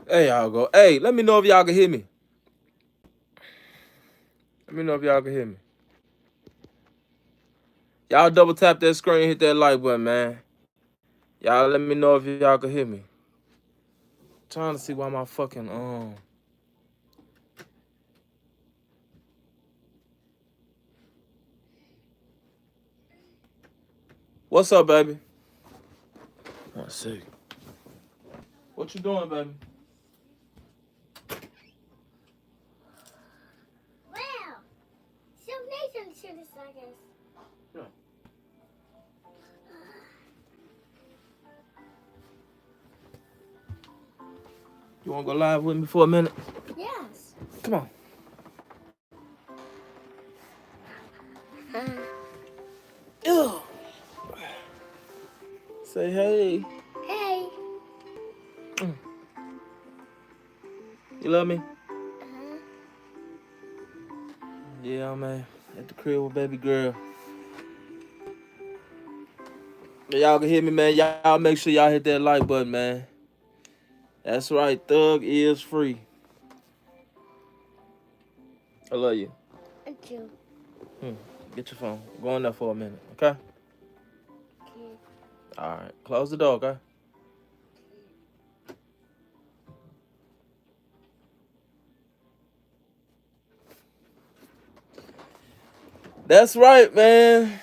There y'all go. Hey, let me know if y'all can hear me. Let me know if y'all can hear me. Y'all double tap that screen, hit that like button, man. Y'all let me know if y'all can hear me. Trying to see why my fucking What's up, baby? Let's see. What you doing, baby? Wow. Some nation should have said this. Yeah. You wanna go live with me for a minute? Yes. Come on. Ugh. Say hey. Hey. You love me? Uh-huh. Yeah, man. At the crib with baby girl. Y'all can hear me, man. Y'all make sure y'all hit that like button, man. That's right. Thug is free. I love you. And two. Get your phone. Go on there for a minute, okay? Okay. All right. Close the door, okay? That's right, man.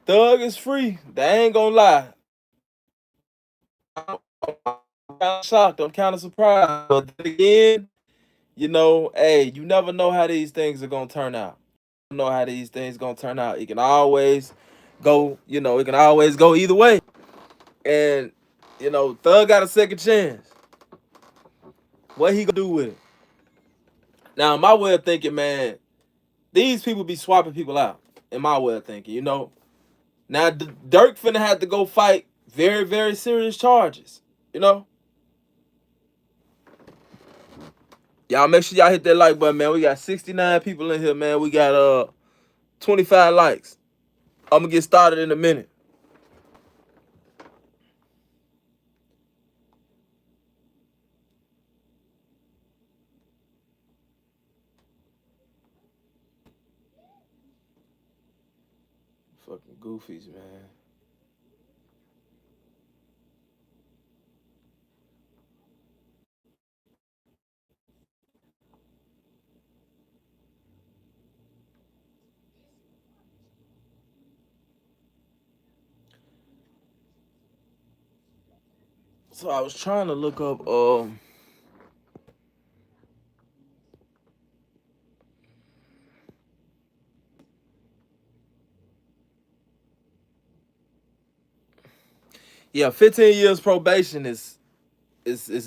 Thug is free. They ain't gonna lie. I'm kind of shocked. I'm kind of surprised. But then again, hey, you never know how these things are gonna turn out. You know how these things gonna turn out. It can always go. It can always go either way. And Thug got a second chance. What he gonna do with it? Now, my way of thinking, man, these people be swapping people out. In my way of thinking, Now, Durk finna have to go fight very, very serious charges. You know. Y'all make sure y'all hit that like button, man. We got 69 people in here, man. We got 25 likes. I'm gonna get started in a minute. Fucking goofies, man. So I was trying to look up yeah, 15 years probation is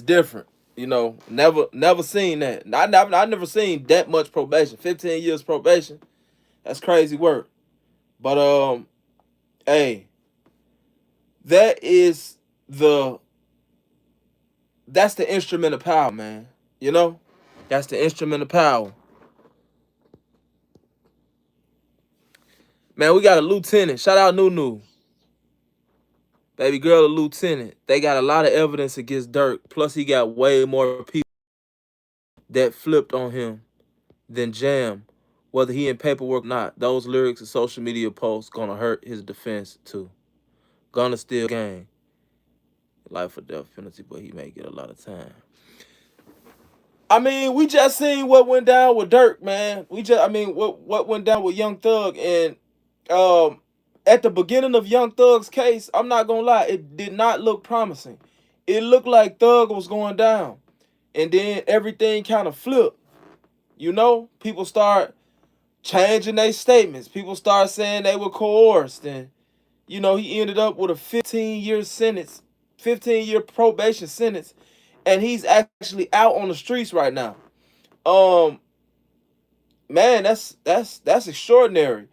different. Never seen that. I never seen that much probation. 15 years probation. That's crazy work. But hey, that is the that's the instrument of power, man. You know? That's the instrument of power. Man, we got a lieutenant. Shout out Newz. Baby girl, a lieutenant. They got a lot of evidence against Durk. Plus, he got way more people that flipped on him than Jam. Whether he in paperwork or not, those lyrics and social media posts gonna hurt his defense too. Gonna still gang. Life or death penalty, but he may get a lot of time. I mean, we just seen what went down with Durk, man. What went down with Young Thug, and um, at the beginning of Young Thug's case, I'm not gonna lie, it did not look promising. It looked like Thug was going down, and then everything kind of flipped. People start changing their statements. People start saying they were coerced, and he ended up with a 15-year sentence, 15-year probation sentence, and he's actually out on the streets right now. Um, man, that's extraordinary,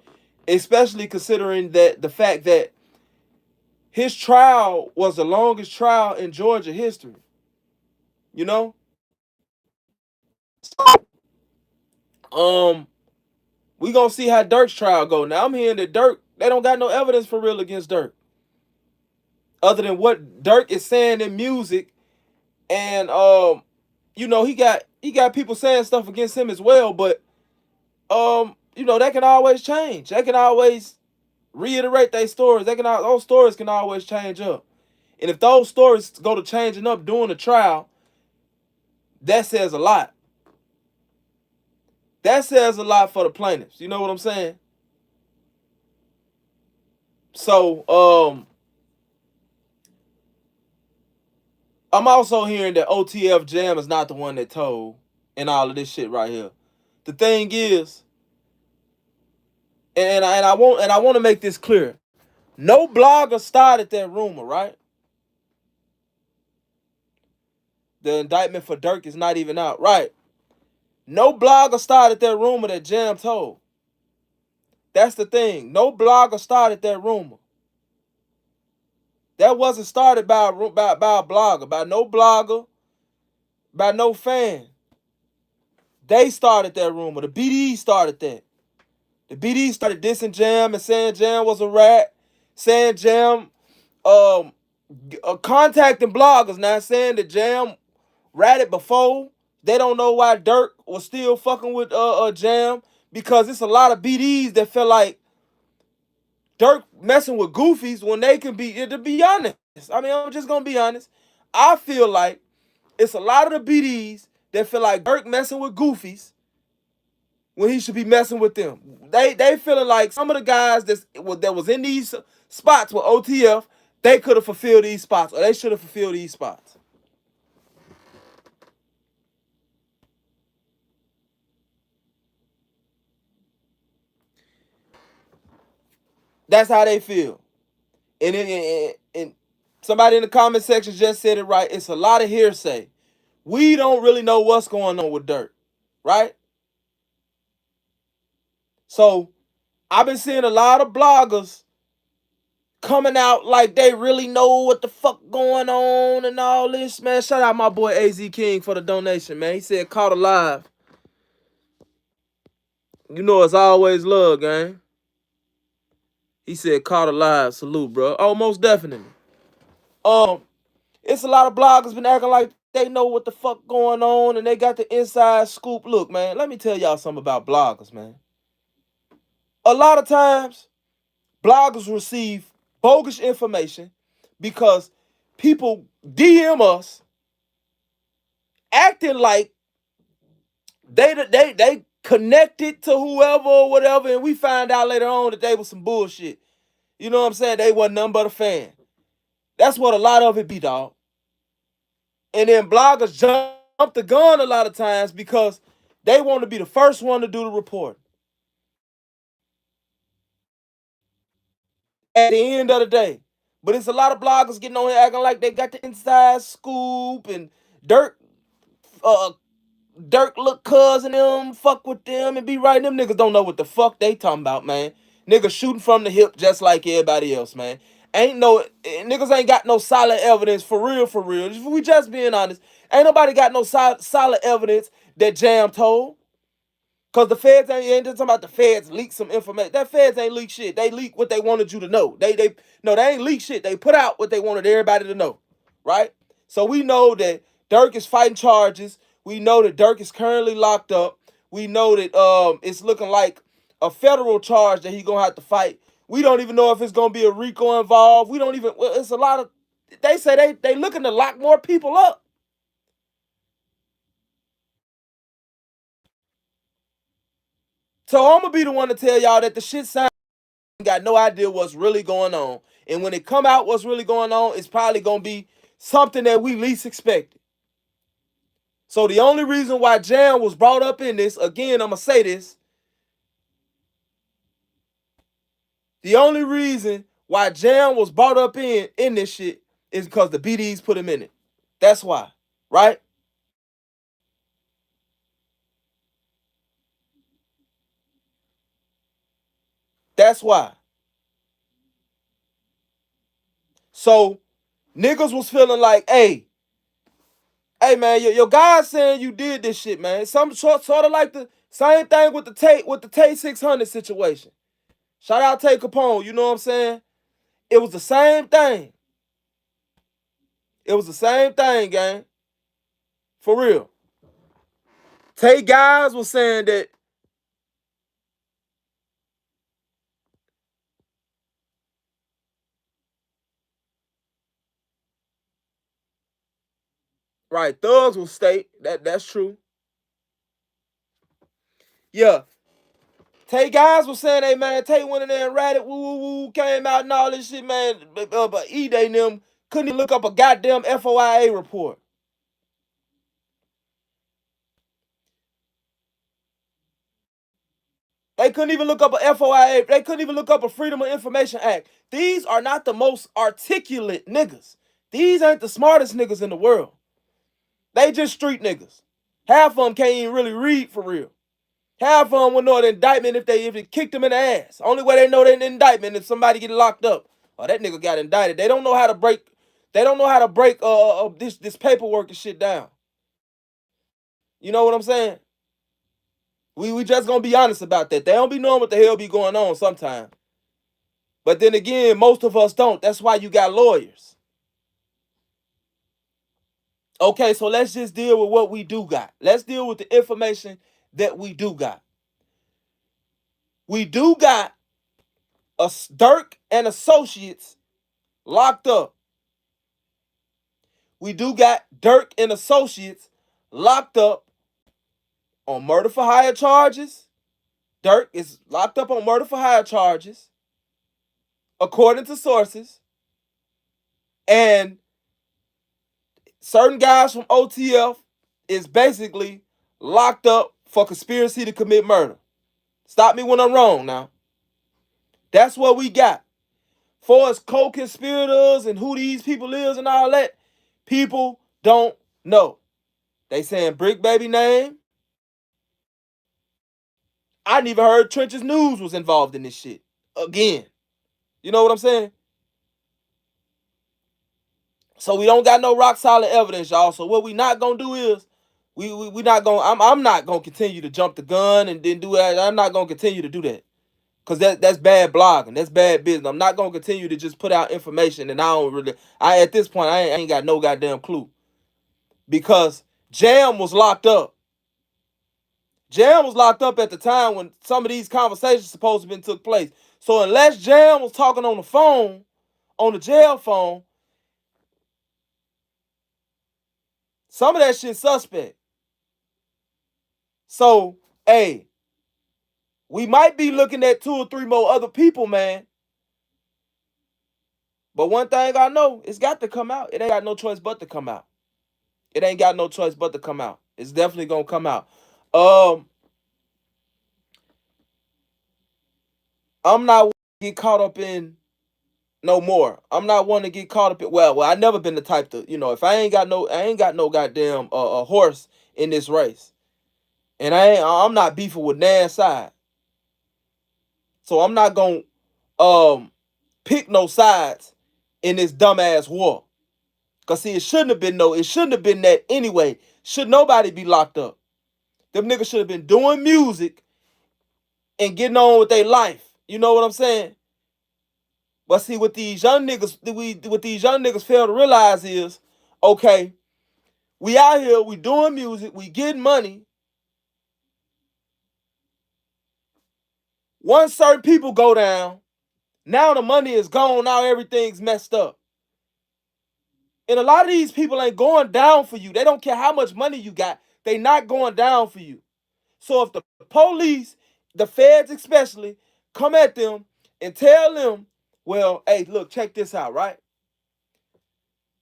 especially considering that the fact that his trial was the longest trial in Georgia history. You know, um, we gonna see how Durk's trial go. Now I'm hearing that Durk, they don't got no evidence for real against Durk. other than what Durk is saying in music, and he got people saying stuff against him as well, but that can always change. They can always reiterate their stories. Those stories can always change up. And if those stories go to changing up during the trial, that says a lot. That says a lot for the plaintiffs. You know what I'm saying? So, I'm also hearing that OTF Jam is not the one that told and all of this shit right here. The thing is, and I want to make this clear. No blogger started that rumor, right? The indictment for Durk is not even out, right? No blogger started that rumor that Jam told. That's the thing. No blogger started that rumor. That wasn't started by a blogger, by no blogger, by no fan. They started that rumor. The BD started that. The BD started dissing Jam and saying Jam was a rat, saying Jam, contacting bloggers now, saying that Jam ratted before. They don't know why Durk was still fucking with Jam, because it's a lot of BDs that feel like Durk messing with goofies when they can be, to be honest. I mean, I'm just gonna be honest. I feel like it's a lot of the BDs that feel like Durk messing with goofies when he should be messing with them. They feeling like some of the guys that was in these spots with OTF, they could have fulfilled these spots, or they should have fulfilled these spots. That's how they feel. And somebody in the comment section just said it right. It's a lot of hearsay. We don't really know what's going on with Durk, right? So I've been seeing a lot of bloggers coming out like they really know what the fuck going on and all this, man. Shout out my boy AZ King for the donation, man. He said caught alive. You know it's always love, gang. He said caught alive. Salute, bro. Oh, most definitely. Um, it's a lot of bloggers been acting like they know what the fuck going on and they got the inside scoop. Look, man, let me tell y'all something about bloggers, man. A lot of times, bloggers receive bogus information because people DM us acting like they connected to whoever or whatever, and we find out later on that they was some bullshit. You know what I'm saying? They wasn't nothing but a fan. That's what a lot of it be, dog. And then bloggers jump the gun a lot of times because they want to be the first one to do the report. At the end of the day. But it's a lot of bloggers getting on here acting like they got the inside scoop, and Durk, Durk look cousin them, fuck with them, and be right. Them niggas don't know what the fuck they talking about, man. Niggas shooting from the hip just like everybody else, man. Niggas ain't got no solid evidence for real, for real. If we just being honest, ain't nobody got no solid evidence that Jam told. Cause the feds ain't just talking about the feds leak some information. That feds ain't leak shit. They leak what they wanted you to know. They ain't leak shit. They put out what they wanted everybody to know, right? So we know that Durk is fighting charges. We know that Durk is currently locked up. We know that it's looking like a federal charge that he gonna have to fight. We don't even know if it's gonna be a RICO involved. We don't even. Well, it's a lot of. They say they looking to lock more people up. So I'm gonna be the one to tell y'all that the shit sound got no idea what's really going on. And when it come out what's really going on, it's probably gonna be something that we least expected. So the only reason why Jam was brought up in this, again, I'm gonna say this. The only reason why Jam was brought up in this shit is because the BDs put him in it. That's why, right? That's why. So niggas was feeling like, hey man, your guy saying you did this shit, man. Some sort of like the same thing with the Tay 600 situation. Shout out Tay Capone, you know what I'm saying? It was the same thing. It was the same thing, gang. For real. Tay guys was saying that right, thugs will state that's true. Yeah. Tay guys was saying, hey man, Tay went in there and ratted, woo woo woo, came out and all this shit, man. But E-Day and them couldn't even look up a goddamn FOIA report. They couldn't even look up a FOIA. They couldn't even look up a Freedom of Information Act. These are not the most articulate niggas. These ain't the smartest niggas in the world. They just street niggas. Half of them can't even really read for real. Half of them will know an indictment if it kicked them in the ass. Only way they know they're an indictment if somebody get locked up. Oh, that nigga got indicted. They don't know how to break. They don't know how to break this paperwork and shit down. You know what I'm saying? We just gonna be honest about that. They don't be knowing what the hell be going on sometimes. But then again, most of us don't. That's why you got lawyers. Okay, so let's just deal with what we do got. Let's deal with the information that we do got. We do got a Durk and associates locked up. We do got Durk and associates locked up on murder for hire charges. Durk is locked up on murder for hire charges, according to sources. And certain guys from OTF is basically locked up for conspiracy to commit murder. Stop me when I'm wrong now. That's what we got. For us co-conspirators and who these people is and all that, people don't know. They saying Brick Baby name. I didn't even heard Trench's Newz was involved in this shit. Again. You know what I'm saying? So we don't got no rock solid evidence, y'all. So what we not gonna do is we not gonna I'm not gonna continue to jump the gun and then do that. I'm not gonna continue to do that. Cause that's bad blogging. That's bad business. I'm not gonna continue to just put out information and I at this point I ain't got no goddamn clue. Because Jam was locked up. Jam was locked up at the time when some of these conversations supposed to have been took place. So unless Jam was talking on the phone, on the jail phone, some of that shit suspect. So, hey, we might be looking at 2 or 3 more other people, man. But one thing I know, it's got to come out. It ain't got no choice but to come out. It ain't got no choice but to come out. It's definitely gonna come out. I'm not get caught up in no more. I'm not one to get caught up in I never been the type to, if I ain't got no goddamn horse in this race. And I'm not beefing with Nan's side. So I'm not gonna pick no sides in this dumbass war. Cause see, it shouldn't have been that anyway. Should nobody be locked up? Them niggas should have been doing music and getting on with their life. You know what I'm saying? But see, what these young niggas fail to realize is, okay, we out here, we doing music, we getting money. Once certain people go down, now the money is gone, now everything's messed up. And a lot of these people ain't going down for you. They don't care how much money you got. They not going down for you. So if the police, the feds especially, come at them and tell them, well, hey, look, check this out, right?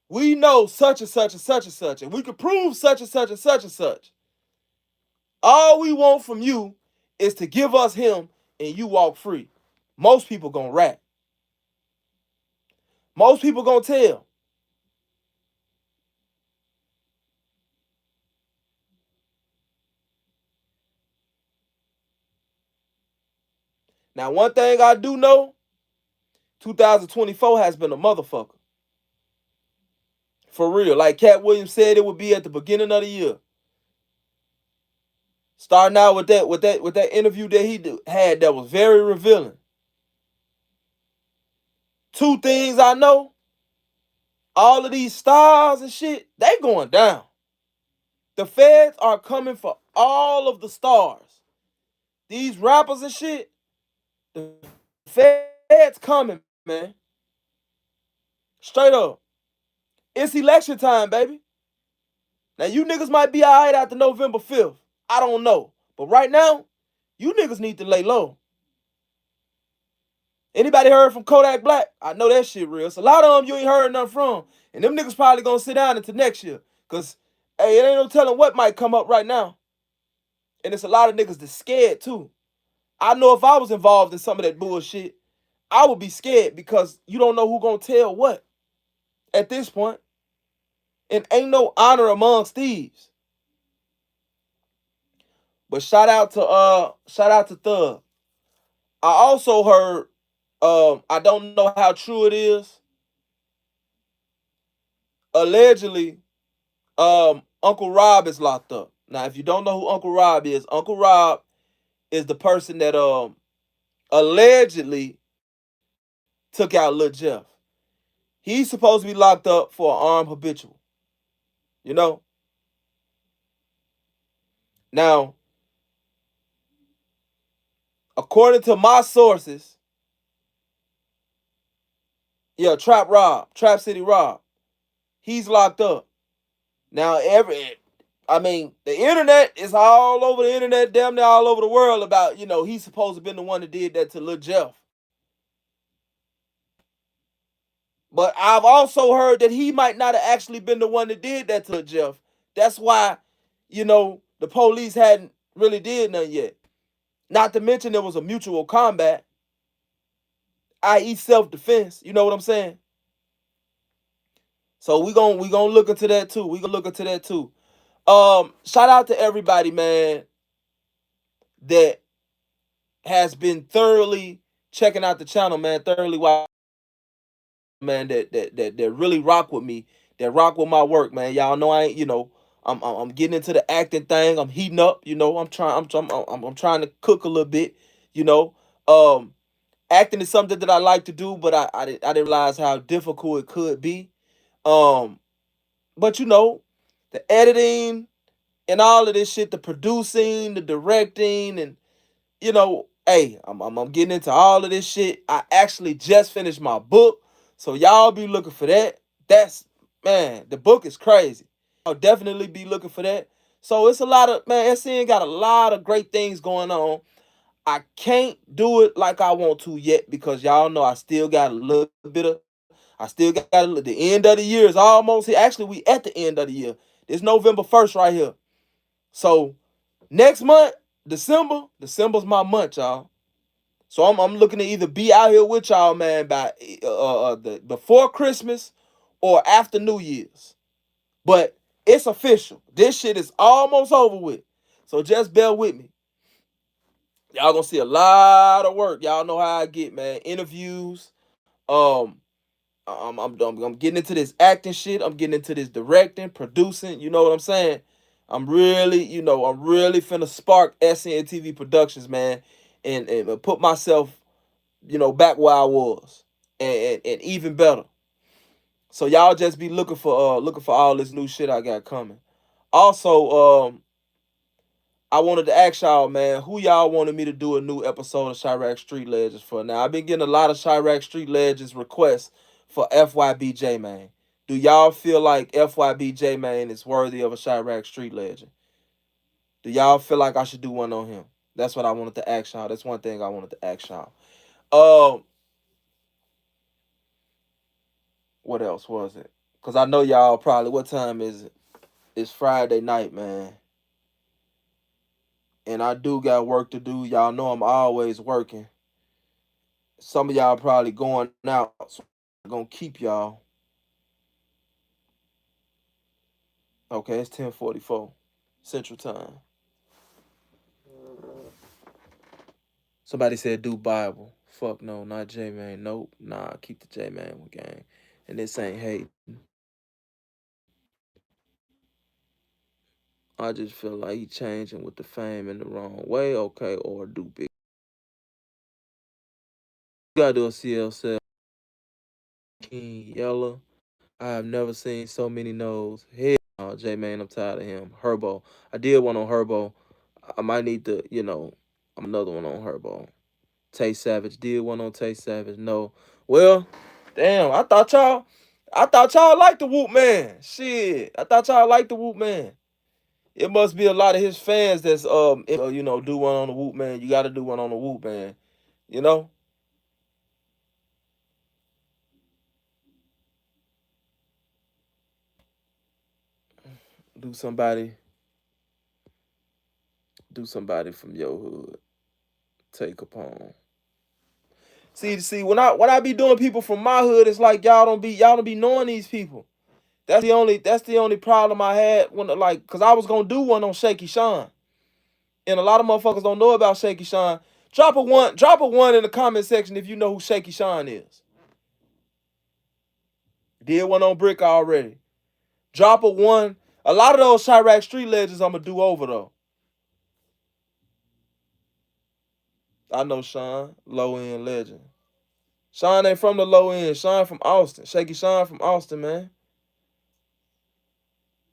We know such and such and such and such, and we can prove such and such and such and such. All we want from you is to give us him and you walk free. Most people gonna rat. Most people gonna tell. Now, one thing I do know, 2024 has been a motherfucker. For real. Like Cat Williams said it would be at the beginning of the year. Starting out with that interview that he had that was very revealing. 2 things I know. All of these stars and shit, they going down. The feds are coming for all of the stars. These rappers and shit, the feds coming, man. Straight up. It's election time, baby. Now you niggas might be alright after November 5th. I don't know. But right now, you niggas need to lay low. Anybody heard from Kodak Black? I know that shit real. It's a lot of them you ain't heard nothing from. And them niggas probably gonna sit down until next year. Cause hey, it ain't no telling what might come up right now. And it's a lot of niggas that's scared too. I know if I was involved in some of that bullshit, I would be scared because you don't know who gonna tell what at this point. And ain't no honor amongst thieves. But shout out to Thug. I also heard I don't know how true it is. Allegedly, Uncle Rob is locked up. Now, if you don't know who Uncle Rob is the person that allegedly took out Lil Jeff. He's supposed to be locked up for an armed habitual. You know? Now, according to my sources, yeah, Trap City Rob, he's locked up. Now, the internet is all over the internet, damn near all over the world about, he's supposed to have been the one that did that to Lil Jeff. But I've also heard that he might not have actually been the one that did that to Jeff. That's why, the police hadn't really did nothing yet. Not to mention there was a mutual combat, i.e. self-defense. You know what I'm saying? So we gonna look into that too. We gonna look into that too. Shout out to everybody, man, that has been thoroughly checking out the channel, man, thoroughly watching, man, that really rock with me, that rock with my work, man. Y'all know I ain't, I'm getting into the acting thing. I'm heating up, I'm trying to cook a little bit, you know. Acting is something that I like to do, but I didn't realize how difficult it could be. Um, but the editing and all of this shit, the producing, the directing, and hey, I'm getting into all of this shit. I actually just finished my book, so y'all be looking for that. That's Man, the book is crazy. I'll definitely be looking for that. So it's a lot of SN got a lot of great things going on. I can't do it like I want to yet because y'all know I still got a little bit of. I still got the end of the year is almost here. Actually, we at the end of the year. It's November 1st right here. So next month, December's my month, y'all. So I'm looking to either be out here with y'all, man, by the before Christmas or after New Year's. But it's official. This shit is almost over with. So just bear with me. Y'all gonna see a lot of work. Y'all know how I get, man. Interviews. Um, I'm getting into this acting shit. I'm getting into this directing, producing. You know what I'm saying? I'm really finna spark SNTV Productions, man, and put myself, back where I was, and even better. So y'all just be looking for all this new shit I got coming. Also, I wanted to ask y'all, man, who y'all wanted me to do a new episode of Chirac Street Legends for? Now, I've been getting a lot of Chirac Street Legends requests for FYBJ, man. Do y'all feel like FYBJ, man, is worthy of a Chirac Street Legend? Do y'all feel like I should do one on him? That's what I wanted to ask y'all. That's one thing I wanted to ask y'all. Um, what else was it? Because I know y'all probably, what time is it? It's Friday night, man. And I do got work to do. Y'all know I'm always working. Some of y'all probably going out, so I'm gonna keep y'all. Okay, it's 10:44 Central Time. Somebody said do Bible. Fuck no, not J Man. Nope. Nah, keep the J Man gang. And this ain't hating. I just feel like he changing with the fame in the wrong way. Okay, or do big. You gotta do a CL King Yellow. I have never seen so many no's. Hell no, J Man, I'm tired of him. Herbo. I did one on Herbo. I might need to, another one on Herbo. Tay Savage did one on Tay Savage. No. Well, damn, I thought y'all liked the Whoop Man. Shit. I thought y'all liked the Whoop Man. It must be a lot of his fans that's do one on the Whoop Man. You gotta do one on the Whoop Man. You know? Do somebody from your hood. Take upon. See, when I be doing people from my hood, it's like y'all don't be knowing these people. That's the only problem I had when cause I was gonna do one on Shaky Sean. And a lot of motherfuckers don't know about Shaky Sean. Drop a one in the comment section if you know who Shaky Sean is. Did one on Brick already. Drop a one. A lot of those Chirac Street legends I'ma do over though. I know Sean, low end legend. Sean ain't from the low end. Sean from Austin. Shaky Sean from Austin, man.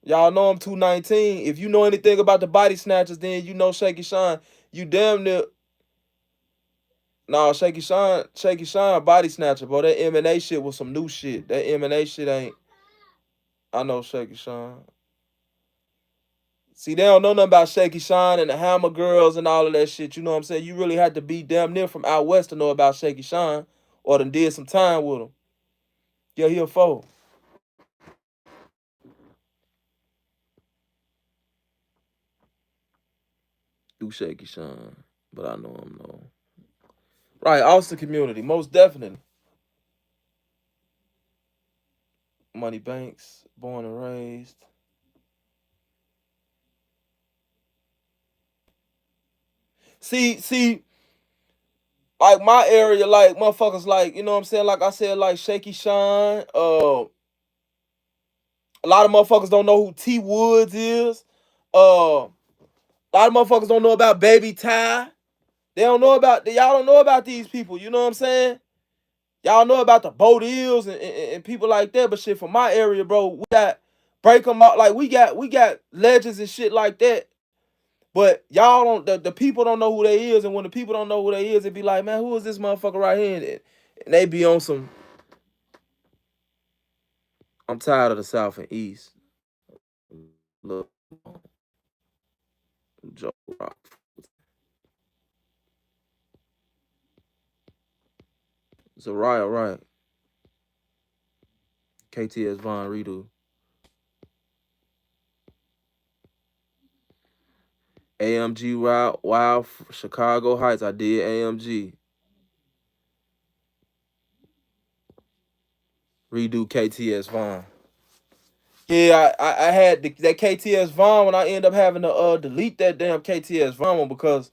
Y'all know I'm 219. If you know anything about the body snatchers, then you know Shaky Sean. You damn near. Nah, Shaky Sean body snatcher, bro. That M&A shit was some new shit. That M&A shit ain't. I know Shaky Sean. See, they don't know nothing about Shaky Sean and the Hammer Girls and all of that shit. You know what I'm saying? You really had to be damn near from out west to know about Shaky Sean or done did some time with him. Yeah, he a foe. Do Shaky Sean. But I know him, though. Right, Austin community, most definitely. Money Banks, born and raised. See, like my area, like motherfuckers, like you know what I'm saying. Like I said, like Shaky Sean. A lot of motherfuckers don't know who T Woods is. A lot of motherfuckers don't know about Baby Ty. Y'all don't know about these people. You know what I'm saying? Y'all know about the Bo Deals and people like that. But shit, from my area, bro, we got break them up. Like we got legends and shit like that. But y'all don't. The people don't know who they is, and when the people don't know who they is, it be like, man, who is this motherfucker right here? And they be on some. I'm tired of the South and East. Look, Joe Rock. Zariah Wright. KTS Von Redo. AMG Wild Chicago Heights. I did AMG. Redo KTS Vaughn. Yeah, I had that KTS Vaughn when I end up having to delete that damn KTS Vaughn one because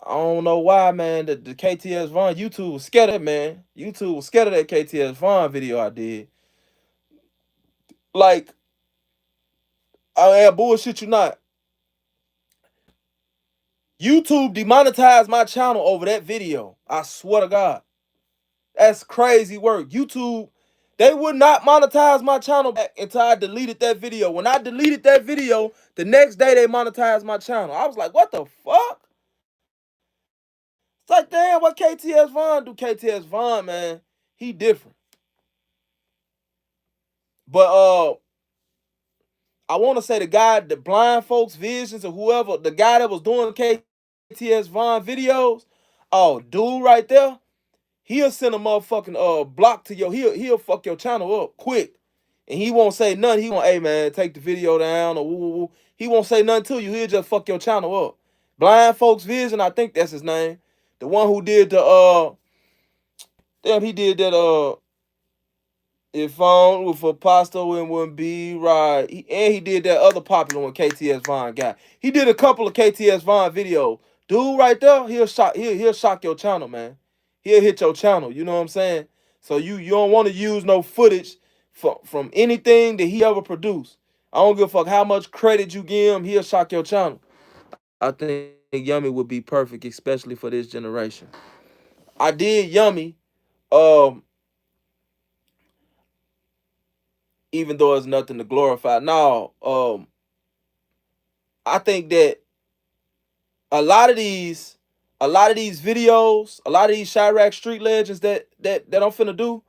I don't know why, man. The KTS Vaughn YouTube was scared of it, man. YouTube was scared of that KTS Vaughn video I did. Like, I am bullshit you not. YouTube demonetized my channel over that video. I swear to God. That's crazy work. YouTube, they would not monetize my channel back until I deleted that video. When I deleted that video, the next day they monetized my channel. I was like, what the fuck? It's like, damn, what KTS Vaughn do? KTS Vaughn, man, he different. But I want to say the guy, the Blind Folks Visions or whoever, the guy that was doing KTS Vaughn videos, oh, dude right there, he'll send a motherfucking block to your he'll fuck your channel up quick. And he won't say nothing. He won't, hey man, take the video down or woo woo woo. He won't say nothing to you. He'll just fuck your channel up. Blind Folks Vision, I think that's his name. The one who did the damn, he did that if on with a pasta and wouldn't be right. And he did that other popular one KTS Vaughn guy. He did a couple of KTS Vaughn videos. Dude right there, he'll shock your channel, man. He'll hit your channel. You know what I'm saying? So you don't want to use no footage from anything that he ever produced. I don't give a fuck how much credit you give him, he'll shock your channel. I think Yummy would be perfect, especially for this generation. I did Yummy. Um even though it's nothing to glorify. No, I think that a lot of these, a lot of these videos, a lot of these Chirac street legends that I'm finna do,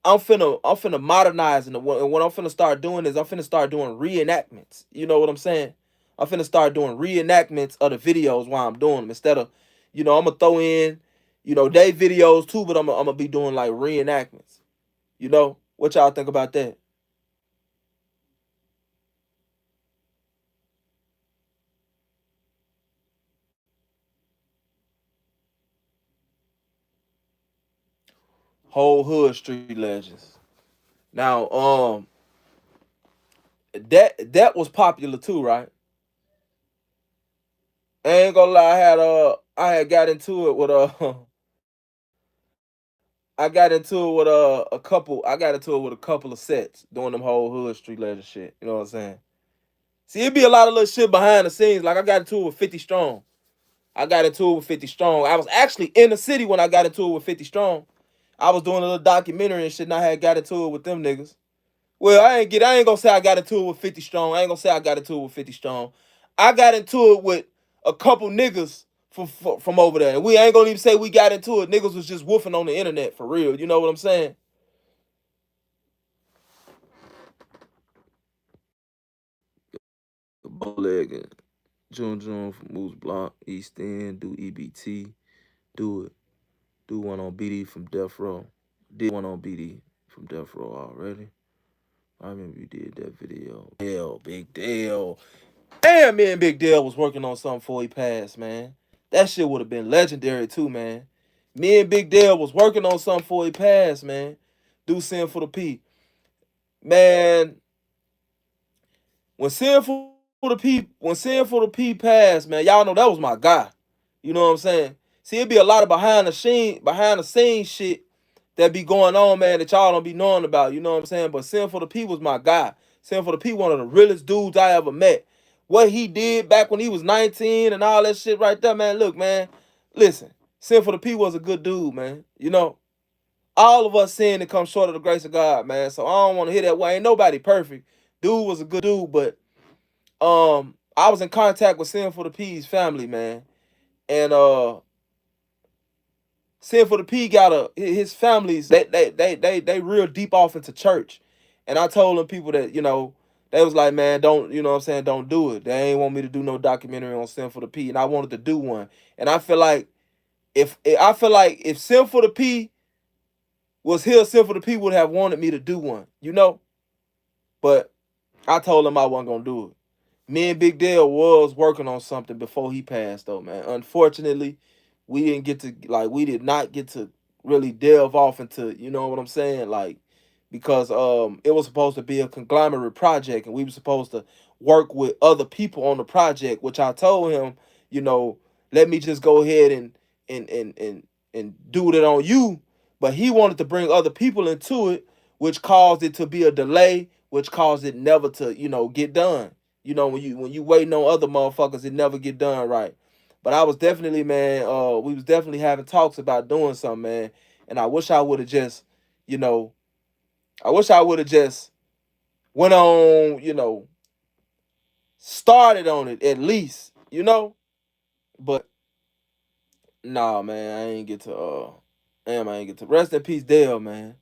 I'm finna modernize, and what I'm finna start doing is I'm finna start doing reenactments. You know what I'm saying? I'm finna start doing reenactments of the videos while I'm doing them instead of, I'm gonna throw in, they videos too, but I'm gonna be doing like reenactments. What y'all think about that? Whole hood street legends. Now, that was popular too, right? I ain't gonna lie, I had got into it with I got into it with a couple. I got into it with a couple of sets doing them whole hood street legend shit. You know what I'm saying? See, it'd be a lot of little shit behind the scenes. Like I got into it with 50 Strong. I got into it with 50 Strong. I was actually in the city when I got into it with 50 Strong. I was doing a little documentary and shit, and I had got into it with them niggas. Well, I ain't gonna say I got into it with 50 Strong. I ain't gonna say I got into it with 50 Strong. I got into it with a couple niggas from over there. And we ain't gonna even say we got into it. Niggas was just woofing on the internet for real. You know what I'm saying? Bowleg and June from Moose Block, East End, do EBT, do it. Do one on BD from Death Row. Did one on BD from Death Row already. I remember you did that video. Hell, Big Dale. Damn, me and Big Dale was working on something before he passed, man. That shit would have been legendary too, man. Me and Big Dale was working on something before he passed, man. Do Sin for the P. Man, when Sin for the P passed, man, y'all know that was my guy. You know what I'm saying? See, it'd be a lot of behind the scenes shit that be going on, man, that y'all don't be knowing about. You know what I'm saying? But Sin for the P was my guy. Sin for the P, one of the realest dudes I ever met. What he did back when he was 19 and all that shit right there, man. Look, man, listen, Sin for the P was a good dude, man. All of us sin and come short of the grace of God, man. So I don't want to hear that way. Ain't nobody perfect. Dude was a good dude, but I was in contact with Sin for the P's family, man. And Sin for the P got his families, they real deep off into church. And I told them people that, they was like, man, don't, you know what I'm saying, don't do it. They ain't want me to do no documentary on Sin for the P. And I wanted to do one. And I feel like if Sin for the P was here, Sin for the P would have wanted me to do one. But I told him I wasn't gonna do it. Me and Big Dale was working on something before he passed, though, man. Unfortunately, we did not get to really delve off into, you know what I'm saying, like, because it was supposed to be a conglomerate project, and we were supposed to work with other people on the project, which I told him, you know, let me just go ahead and do it on you, but he wanted to bring other people into it, which caused it to be a delay, which caused it never to, get done. When you waiting on other motherfuckers, it never get done right. But I was definitely, man, we was definitely having talks about doing something, man. And I wish I would have just, you know, I wish I would have just went on, started on it at least. But nah, man, I ain't get to damn, I ain't get to rest in peace, Dale, man.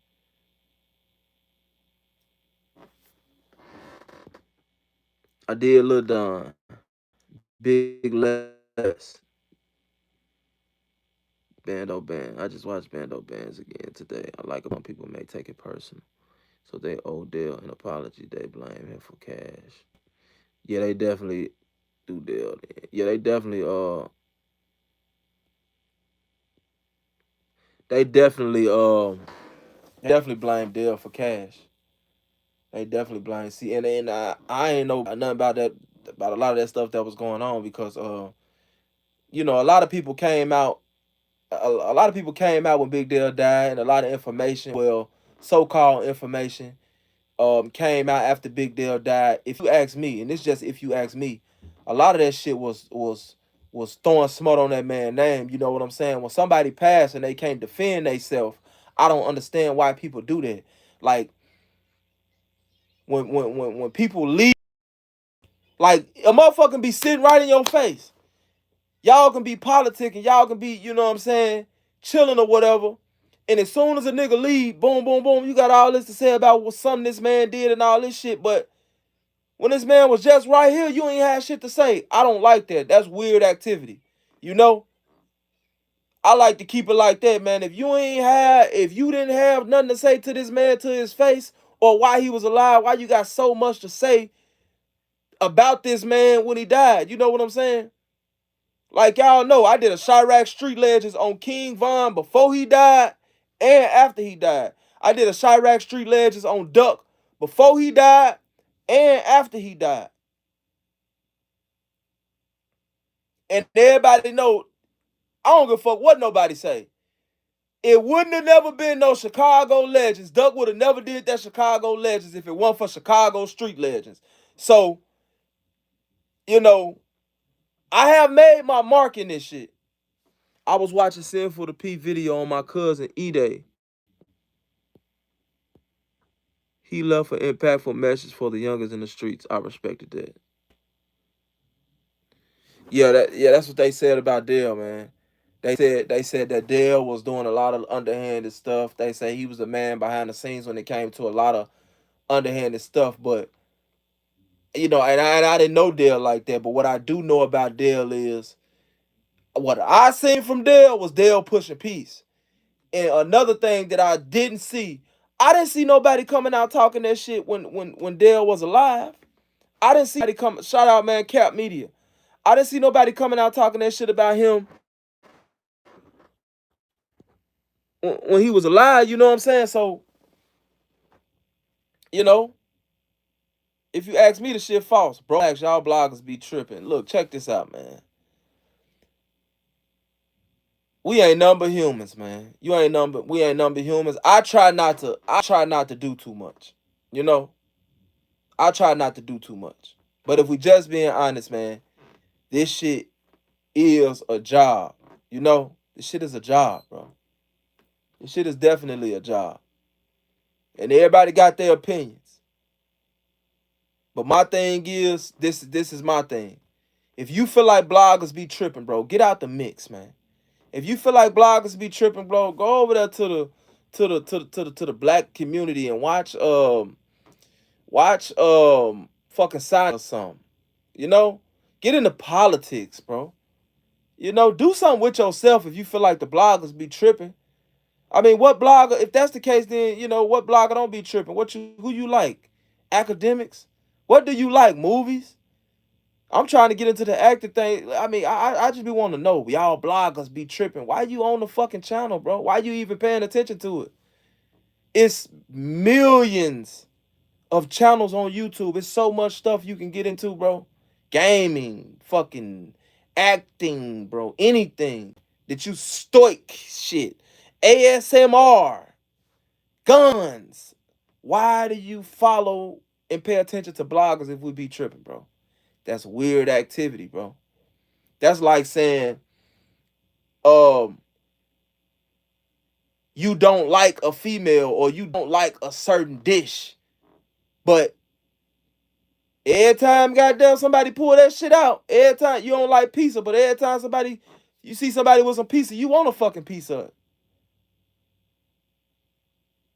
I did Lil Don, Big Les, Bando Band. I just watched Bando Bands again today. I like it when people may take it personal. So they owe Dale an apology. They blame him for cash. Yeah, they definitely do Dale. Yeah, they definitely blame Dale for cash. They definitely blame. See, and I ain't know nothing about a lot of that stuff that was going on because a lot of people came out. A lot of people came out when Big Dale died, and a lot of information, well, so-called information, came out after Big Dale died. If you ask me, and it's just if you ask me, a lot of that shit was throwing smut on that man's name. You know what I'm saying? When somebody passed and they can't defend themselves, I don't understand why people do that. Like When people leave, like a motherfucker be sitting right in your face. Y'all can be politicking, y'all can be, you know what I'm saying, chilling or whatever. And as soon as a nigga leave, boom, boom, boom, you got all this to say about what something this man did and all this shit. But when this man was just right here, you ain't had shit to say. I don't like that. That's weird activity. You know? I like to keep it like that, man. If you didn't have nothing to say to this man to his face, or why he was alive, why you got so much to say about this man when he died. You know what I'm saying? Like y'all know, I did a Chirac Street Legends on King Von before he died and after he died. I did a Chirac Street Legends on Duck before he died and after he died. And everybody know, I don't give a fuck what nobody say. It wouldn't have never been no Chicago Legends. Duck would have never did that Chicago Legends if it wasn't for Chicago Street Legends. So, you know, I have made my mark in this shit. I was watching Sinful the P video on my cousin E-Day. He left an impactful message for the youngers in the streets. I respected that. That's what they said about Dale, man. They said that Dale was doing a lot of underhanded stuff. They say he was the man behind the scenes when it came to a lot of underhanded stuff. But and I didn't know Dale like that. But what I do know about Dale is what I seen from Dale was Dale pushing peace. And another thing that I didn't see nobody coming out talking that shit when Dale was alive. I didn't see nobody come. Shout out, man, Cap Media. I didn't see nobody coming out talking that shit about him when he was alive. You know what I'm saying? So, you know, if you ask me, the shit false, bro. Ask y'all bloggers be tripping. Look, check this out, man. We ain't number humans, man. We ain't number humans. I try not to do too much. You know? I try not to do too much. But if we just being honest, man, this shit is a job. You know? This shit is a job, bro. This shit is definitely a job. And everybody got their opinions. But my thing is, this is my thing. If you feel like bloggers be tripping, bro, get out the mix, man. If you feel like bloggers be tripping, bro, go over there to the black community and watch fucking sign or something. You know? Get into politics, bro. You know, do something with yourself if you feel like the bloggers be tripping. I mean, what blogger, if that's the case, then, what blogger don't be tripping? Who you like? Academics? What do you like? Movies? I'm trying to get into the acting thing. I mean, I just be wanting to know. Y'all bloggers be tripping. Why you on the fucking channel, bro? Why you even paying attention to it? It's millions of channels on YouTube. It's so much stuff you can get into, bro. Gaming, fucking acting, bro. Anything that you stoic shit. ASMR, guns. Why do you follow and pay attention to bloggers if we be tripping, bro? That's weird activity, bro. That's like saying, um, you don't like a female or you don't like a certain dish, but every time goddamn somebody pull that shit out, every time you don't like pizza, but every time you see somebody with some pizza, you want a fucking piece of it.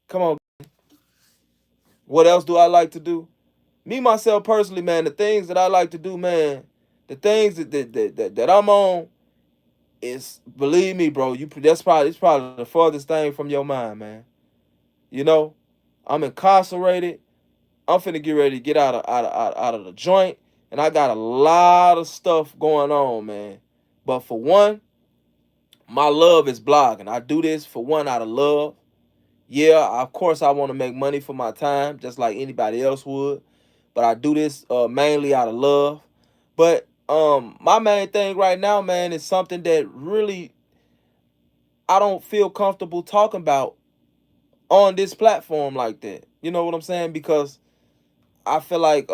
Come on. What else do I like to do? Me, myself, personally, man, the things that I like to do, man, the things that I'm on is, believe me, bro, it's probably the farthest thing from your mind, man. You know, I'm incarcerated. I'm finna get ready to get out of the joint, and I got a lot of stuff going on, man. But for one, my love is blogging. I do this for one out of love. Yeah, of course I want to make money for my time, just like anybody else would. But I do this mainly out of love. But my main thing right now, man, is something that really I don't feel comfortable talking about on this platform like that. You know what I'm saying? Because I feel like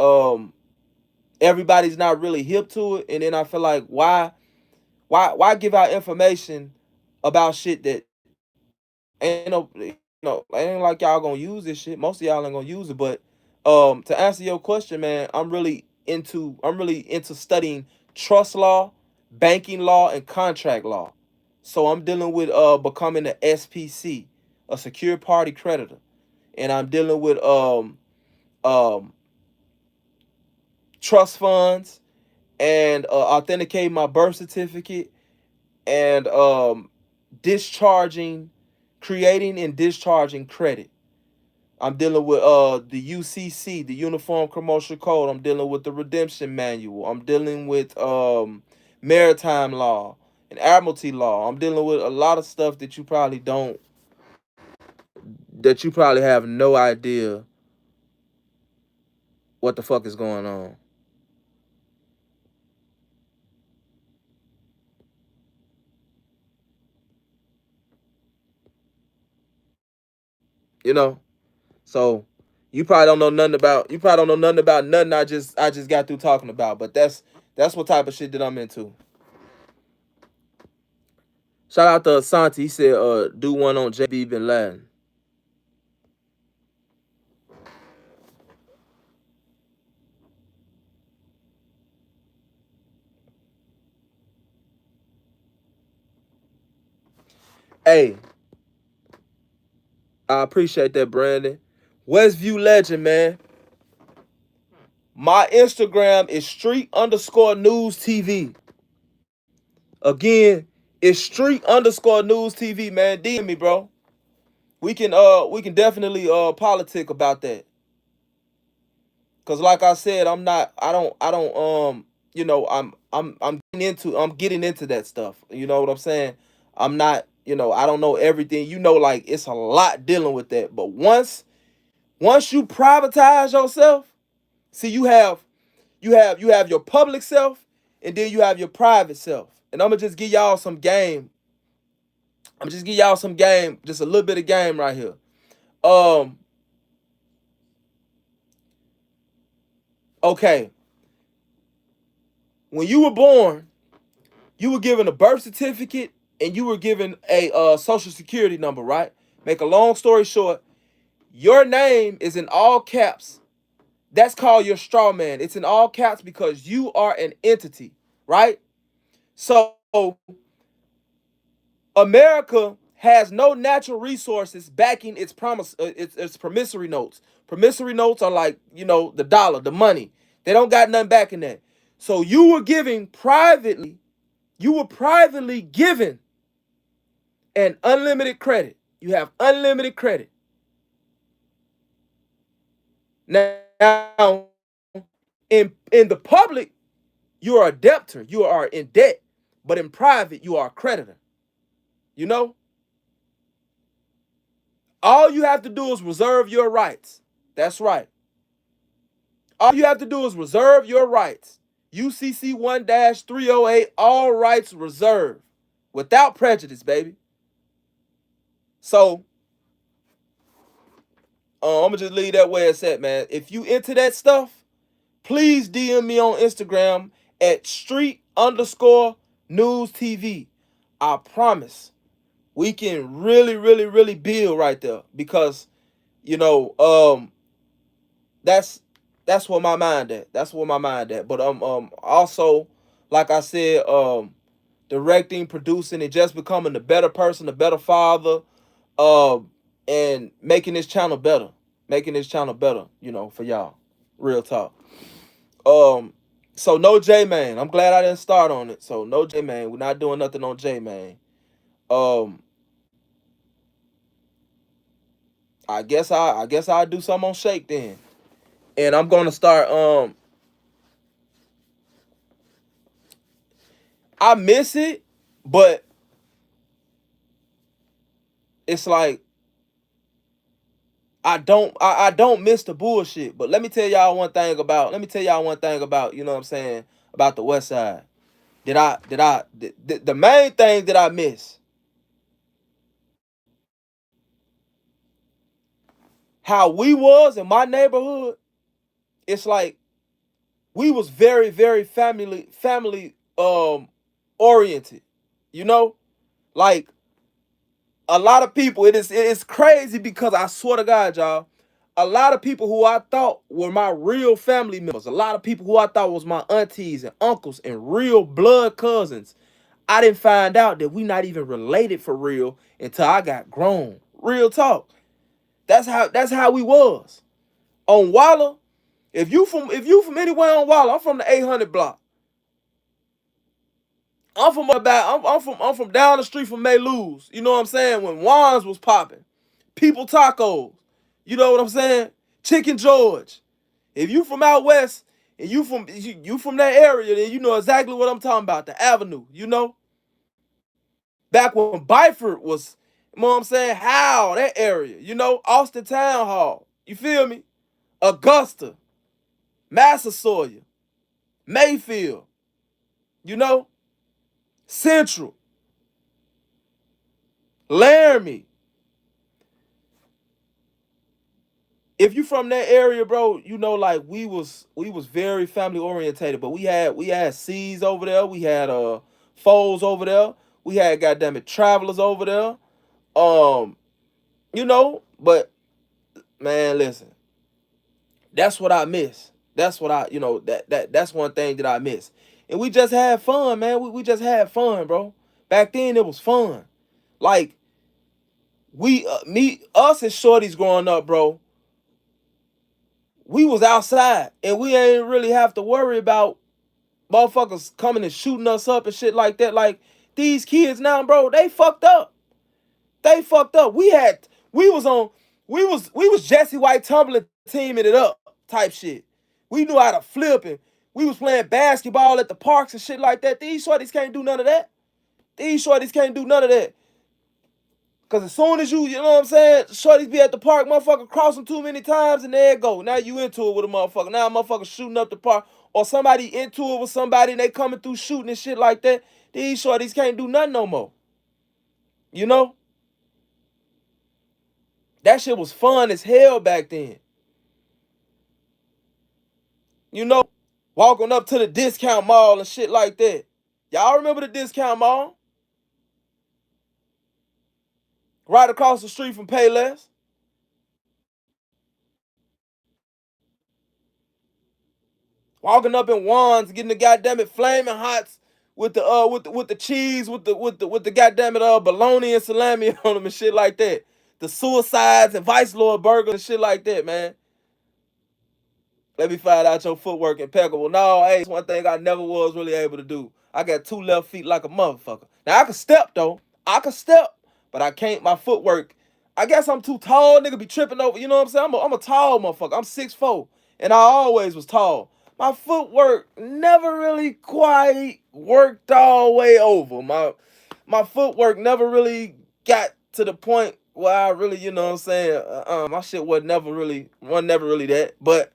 everybody's not really hip to it, and then I feel like why give out information about shit that ain't no, ain't like y'all gonna use this shit. Most of y'all ain't gonna use it, but To answer your question, man, I'm really into studying trust law, banking law, and contract law. So I'm dealing with becoming an SPC, a secure party creditor, and I'm dealing with um trust funds and authenticating my birth certificate and discharging, creating and discharging credit. I'm dealing with the UCC, the Uniform Commercial Code. I'm dealing with the Redemption Manual. I'm dealing with maritime law and admiralty law. I'm dealing with a lot of stuff that you probably don't, that you probably have no idea what the fuck is going on. You know, so you probably don't know nothing about nothing I just got through talking about. But that's what type of shit that I'm into. Shout out to Asante. He said, do one on JB Bin Laden. Hey, I appreciate that, Brandon. Westview Legend, man. My Instagram is street_news TV. Again, it's street_news TV, man. DM me, bro. We can definitely politic about that. Cause like I said, I don't you know, I'm getting into that stuff. You know what I'm saying? I'm not, you know, I don't know everything. You know, like it's a lot dealing with that. But once you privatize yourself, see you have your public self and then you have your private self. And I'm gonna just give y'all some game. I'm just give y'all some game, just a little bit of game right here. Um, okay. When you were born, you were given a birth certificate and you were given a social security number, right? Make a long story short, your name is in all caps. That's called your straw man. It's in all caps because you are an entity, right? So America has no natural resources backing its its promissory notes. Promissory notes are like, you know, the dollar, the money. They don't got nothing backing that. So you were privately given an unlimited credit. You have unlimited credit. Now, in the public, you are a debtor. You are in debt. But in private, you are a creditor. You know? All you have to do is reserve your rights. That's right. All you have to do is reserve your rights. UCC 1-308, all rights reserved. Without prejudice, baby. So, I'm going to just leave that where it's at, man. If you into that stuff, please DM me on Instagram at street_news TV. I promise we can really, really, really build right there because, you know, that's that's where my mind at. That's where my mind at. But also, like I said, directing, producing, and just becoming a better person, a better father, and making this channel better. Making this channel better, you know, for y'all. Real talk. Um, so no J Man. I'm glad I didn't start on it. So no J Man. We're not doing nothing on J Man. Um, I guess I'll do something on Shake then. And I'm gonna start I miss it, but it's like I don't miss the bullshit. But let me tell y'all one thing about, you know what I'm saying, about the West Side. The main thing that I miss, how we was in my neighborhood, it's like we was very, very family oriented. You know? Like a lot of people, it is crazy because I swear to God, y'all, a lot of people who I thought were my real family members, a lot of people who I thought was my aunties and uncles and real blood cousins, I didn't find out that we not even related for real until I got grown. Real talk. That's how we was. On Walla, if you from anywhere on Walla, I'm from the 800 block. I'm from down the street from Newz. You know what I'm saying? When Wands was popping. People tacos. You know what I'm saying? Chicken George. If you from out west and you from that area, then you know exactly what I'm talking about. The Avenue, back when Byford was, you know what I'm saying? How that area, Austin Town Hall. You feel me? Augusta, Massasoit, Mayfield, you know, Central, Laramie. If you from that area, bro, like we was very family orientated, but we had C's over there, we had foes over there, we had goddamn it travelers over there. Um, but man, listen, that's what I miss. That's what that's one thing that I miss. And we just had fun, man. We just had fun, bro. Back then it was fun. Like us as shorties growing up, bro, we was outside and we ain't really have to worry about motherfuckers coming and shooting us up and shit like that. Like these kids now, bro, they fucked up. They fucked up. We was on we was Jesse White tumbling teaming it up type shit. We knew how to flip and we was playing basketball at the parks and shit like that. These shorties can't do none of that. These shorties can't do none of that. Cause as soon as you know what I'm saying, shorties be at the park, motherfucker cross them too many times and there it go. Now you into it with a motherfucker. Now a motherfucker shooting up the park. Or somebody into it with somebody and they coming through shooting and shit like that. These shorties can't do nothing no more. You know? That shit was fun as hell back then. You know? Walking up to the discount mall and shit like that. Y'all remember the discount mall? Right across the street from Payless. Walking up in Wands, getting the goddamn it flaming hots with the cheese, with the goddamn it bologna and salami on them and shit like that. The suicides and Vice Lord burgers and shit like that, man. Let me find out your footwork impeccable. No, hey, it's one thing I never was really able to do. I got two left feet like a motherfucker. Now I can step though. I can step, but I can't. My footwork. I guess I'm too tall. Nigga be tripping over. You know what I'm saying? I'm a tall motherfucker. I'm 6'4", and I always was tall. My footwork never really quite worked all the way over. My footwork never really got to the point where I really, you know what I'm saying? My shit was never really that. But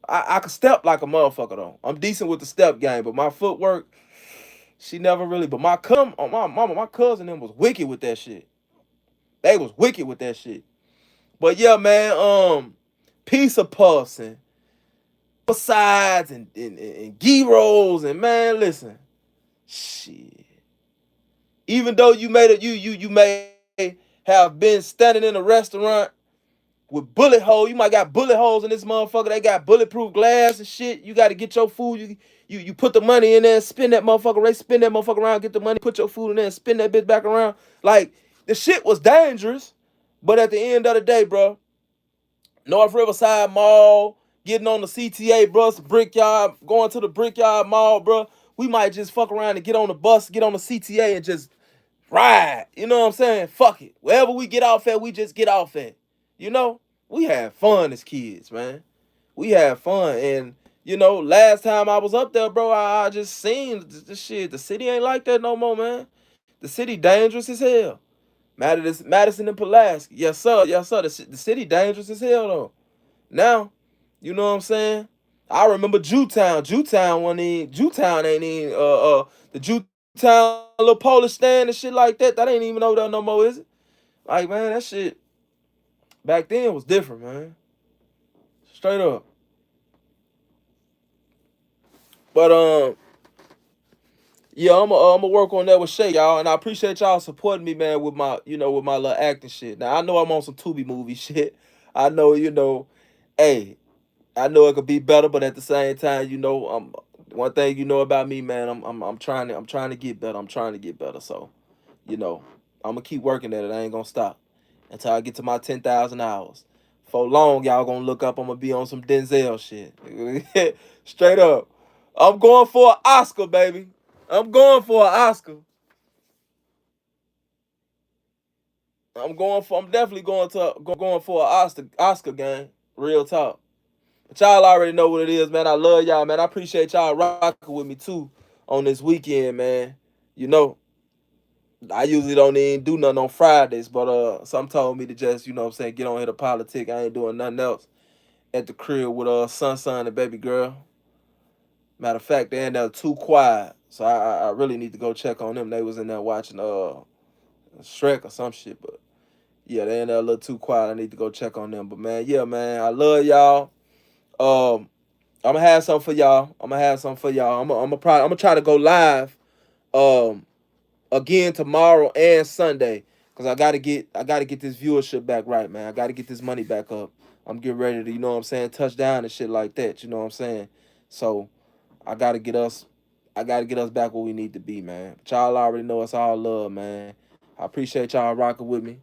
I could step like a motherfucker though. I'm decent with the step game, but my footwork, she never really. But my cousin them was wicked with that shit. They was wicked with that shit. But yeah, man, pizza puffs and sides and gyros and man, listen, shit. Even though you may have been standing in a restaurant with bullet holes. You might got bullet holes in this motherfucker. They got bulletproof glass and shit. You got to get your food. You put the money in there and spin that motherfucker. They spin that motherfucker around, get the money, put your food in there and spin that bitch back around. Like, the shit was dangerous. But at the end of the day, bro, North Riverside Mall, getting on the CTA bus, Brickyard, going to the Brickyard Mall, bro. We might just fuck around and get on the bus, get on the CTA and just ride. You know what I'm saying? Fuck it. Wherever we get off at, we just get off at. You know? We had fun as kids, man. We had fun. And, last time I was up there, bro, I just seen this shit. The city ain't like that no more, man. The city dangerous as hell. Madison and Pulaski. Yes, sir. Yes, sir. The city dangerous as hell, though. Now, you know what I'm saying? I remember Jewtown. Jewtown ain't even, the Jewtown little Polish stand and shit like that. That ain't even over there no more, is it? Like, man, that shit back then was different, man. Straight up. But yeah, I'm gonna work on that with Shay, y'all, and I appreciate y'all supporting me, man, with my little acting shit. Now I know I'm on some Tubi movie shit. I know, hey, I know it could be better, but at the same time, one thing you know about me, man. I'm trying to get better. I'm trying to get better. So, you know, I'm gonna keep working at it. I ain't gonna stop until I get to my 10,000 hours. For long, y'all gonna look up. I'm gonna be on some Denzel shit. Straight up. I'm going for an Oscar, baby. I'm going for an Oscar. I'm definitely going for an Oscar game. Real talk. But y'all already know what it is, man. I love y'all, man. I appreciate y'all rocking with me too on this weekend, man. You know, I usually don't even do nothing on Fridays, but some told me to just, what I'm saying, get on here to politic. I ain't doing nothing else at the crib with son and baby girl. Matter of fact, they in there too quiet. So I really need to go check on them. They was in there watching Shrek or some shit, but yeah, they in there a little too quiet. I need to go check on them. But man, yeah, man, I love y'all. Um, I'm gonna have something for y'all. I'm gonna try to go live um again tomorrow and Sunday because I gotta get this viewership back right, man. I gotta get this money back up. I'm getting ready to, what I'm saying, touch down and shit like that. You know what I'm saying? So I gotta get us I gotta get us back where we need to be, man. But y'all already know it's all love, man. I appreciate y'all rocking with me.